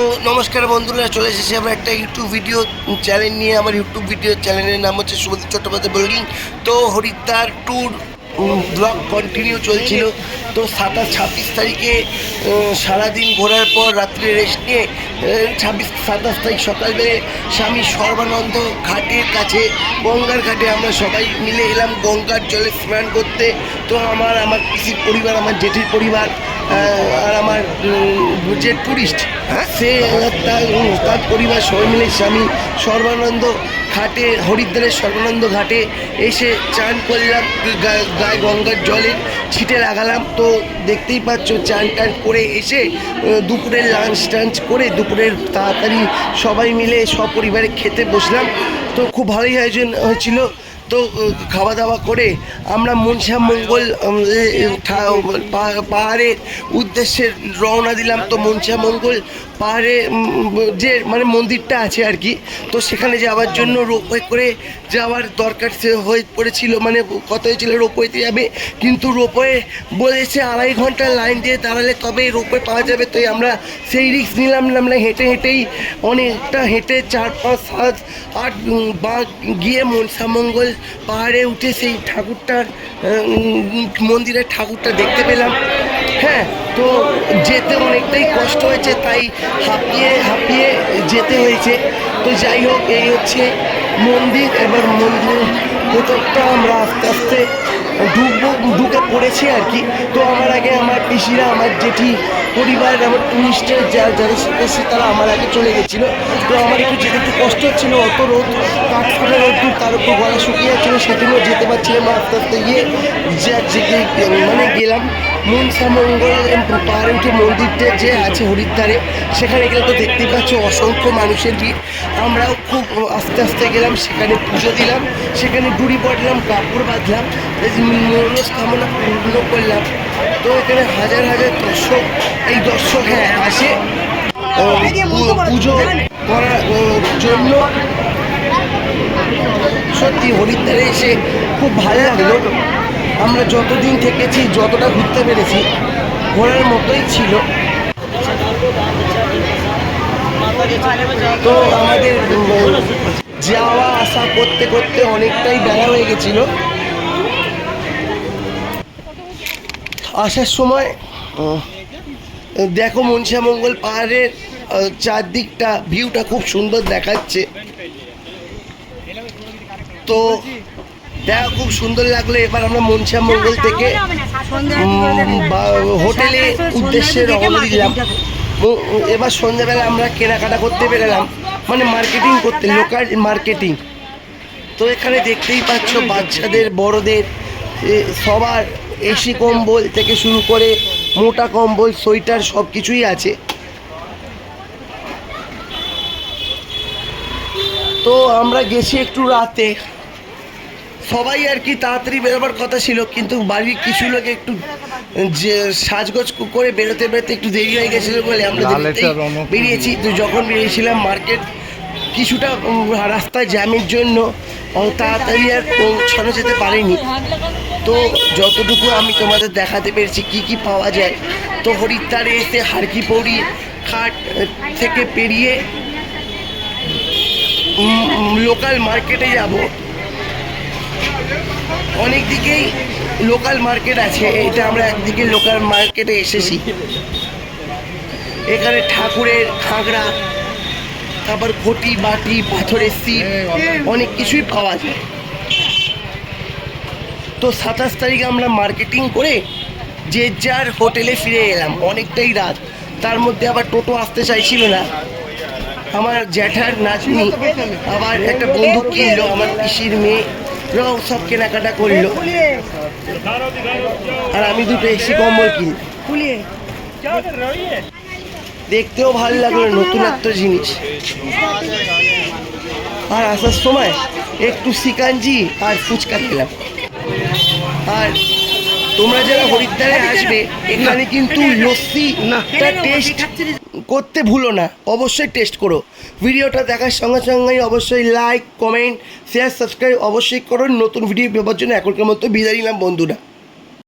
ও নমস্কার বন্ধুরা, চলে এসেছি আমরা একটা ইউটিউব ভিডিও চ্যানেল নিয়ে। আমার ইউটিউব ভিডিও চ্যানেলের নাম হচ্ছে শুভদীপ চট্টোপাধ্যায় ব্লগিং। তো হরিদ্বার ট্যুর ব্লগ কন্টিনিউ চলছিল। তো 27 তারিখে সারাদিন ঘোরার পর রাত্রে রেস্ট নিয়ে 27 তারিখ সকালবেলা স্বামী সর্বানন্দ ঘাটের কাছে গঙ্গার ঘাটে আমরা সবাই মিলে এলাম গঙ্গার জলে স্নান করতে। তো আমার পিসির পরিবার, আমার জেঠির পরিবার আর আমার যে টুরিস্ট সে তার পরিবার সবাই মিলে স্বামী সর্বানন্দ ঘাটে, হরিদ্বারের সর্বানন্দ ঘাটে এসে চান করলাম, গায়ে গঙ্গার জলের ছিটে লাগালাম। তো দেখতেই পাচ্ছ চান টান করে এসে দুপুরের লাঞ্চ টাঞ্চ করে দুপুরের তাড়াতাড়ি সবাই মিলে সপরিবারে খেতে বসলাম। তো খুব ভালোই আয়োজন হয়েছিল। তো খাওয়া দাওয়া করে আমরা মনসা মঙ্গল পাহাড়ের উদ্দেশ্যে রওনা দিলাম। তো মনসা মঙ্গল পাহাড়ে যে মানে মন্দিরটা আছে আর কি, তো সেখানে যাওয়ার জন্য রোপওয়ে করে যাওয়ার দরকার হয়ে পড়েছিল। মানে কথা হয়েছিল রোপওয়েতে যাবে, কিন্তু রোপওয়ে বলেছে 2.5 ঘন্টা লাইন দিয়ে দাঁড়ালে তবে রোপওয়ে পাওয়া যাবে। তো আমরা সেই রিস্ক নিলাম না, আমরা হেঁটেই অনেকটা হেঁটে 4, 5, 7, 8 গিয়ে মনসা মঙ্গল পাহাড়ে উঠে সেই ঠাকুরটার মন্দিরের ঠাকুরটা দেখতে পেলাম। হ্যাঁ, তো যেতে অনেকটাই কষ্ট হয়েছে, তাই হাঁপিয়ে যেতে হয়েছে। তো যাই হোক, এই হচ্ছে মন্দির। এবার মন্দির ভেতরটা আমরা আস্তে আস্তে ঢুকে পড়েছি আর কি। তো আমার আগে আমার পিসিরা, আমার জেঠি পরিবার, আমার টুরিস্টের যাদের সাথে তারা আমার আগে চলে গেছিলো। তো আমার একটু যেতে একটু কষ্ট হচ্ছিলো, অত রোদ, কাঠফাটা রোদ, তার উপর গলা শুকিয়ে যাচ্ছিলো, সেজন্য যেতে পারছিলাম না। আস্তে আস্তে গিয়ে মানে গেলাম মনসা মঙ্গল পাহাড়ে উঠে মন্দিরটা যে আছে হরিদ্বারে, সেখানে গেলে তো দেখতেই পাচ্ছ অসংখ্য মানুষের ভিড়। আমরাও খুব আস্তে আস্তে গেলাম, সেখানে পুজো দিলাম, সেখানে ডুরি পড়লাম, কাপড় বাঁধলাম, মনস্কামনা পূর্ণ করলাম। তো এখানে হাজার হাজার দর্শক আসে পুজো করার জন্য। সত্যি হরিদ্বারে এসে খুব ভালো লাগলো। আমরা যতদিন থেকেছি, যতটা ঘুরতে পেরেছি, ঘোরার মতোই ছিল। তো আমাদের যাওয়া আসা করতে করতে অনেকটাই বেলা হয়ে গেছিল। আসার সময় দেখো মনসা মঙ্গল পাহাড়ের চারদিকটা ভিউটা খুব সুন্দর দেখাচ্ছে। তো দেখো খুব সুন্দর লাগলো। এবার আমরা মনসা মঙ্গল থেকে হোটেলে উদ্দেশ্যে রওনা দিলাম। এবার সন্ধ্যাবেলা আমরা কেনাকাটা করতে বেরোলাম, মানে মার্কেটিং করতে, লোকাল মার্কেটিং। তো এখানে দেখতেই পাচ্ছ বাচ্চাদের, বড়দের সবার এসি কম্বল থেকে শুরু করে মোটা কম্বল, সোয়েটার সব কিছুই আছে। তো আমরা গেছি একটু রাতে, সবাই আর কি তাড়াতাড়ি বেরোবার কথা ছিল, কিন্তু বাড়ির কিছু লোক একটু যে সাজগোজ করে বেরোতে একটু দেরি হয়ে গেছিলো বলে আমরা বেরিয়েছি। তো যখন বেরিয়েছিলাম মার্কেট কিছুটা রাস্তায় জ্যামের জন্য তাড়াতাড়ি আর পৌঁছানো যেতে পারেনি। তো যতটুকু আমি তোমাদের দেখাতে পেরেছি কি পাওয়া যায়। তো হরিদ্বারে এসে হারকিপৌড়ি ঘাট থেকে পেরিয়ে লোকাল মার্কেটে যাব। অনেক দিকেই লোকাল মার্কেট আছে, এটা আমরা একদিকে লোকাল মার্কেটে এসেছি। এখানে ঠাকুরের খাগড়া, তারপর ঘটি, বাটি, পাথরের সিপ, অনেক কিছুই পাওয়া যায়। তো 27 তারিখে আমরা মার্কেটিং করে যে যার হোটেলে ফিরে এলাম। অনেকটাই রাত, তার মধ্যে আবার টোটো আসতে চাইছিল না। আমার জ্যাঠার নাতনি আবার একটা বন্ধু কিনলো, আমার পিসির মেয়ে সব কেনাকাটা করলো, আর আমি দুটো এসি কম্বল কিনি। দেখতেও ভালো লাগলো, নতুনত্ব জিনিস। আর আসার সময় একটু সিকাঞ্জি আর ফুচকা খেলাম। আর তোমরা যারা হরিদ্বারে আসবে, এখানে কিন্তু লস্যিটা টেস্ট করতে ভুলো না, অবশ্যই টেস্ট করো। ভিডিওটা দেখার সঙ্গে সঙ্গেই অবশ্যই লাইক, কমেন্ট, শেয়ার, সাবস্ক্রাইব অবশ্যই করো। নতুন ভিডিও পাওয়ার জন্য এখনকার মতো বিদায় নিলাম বন্ধুরা।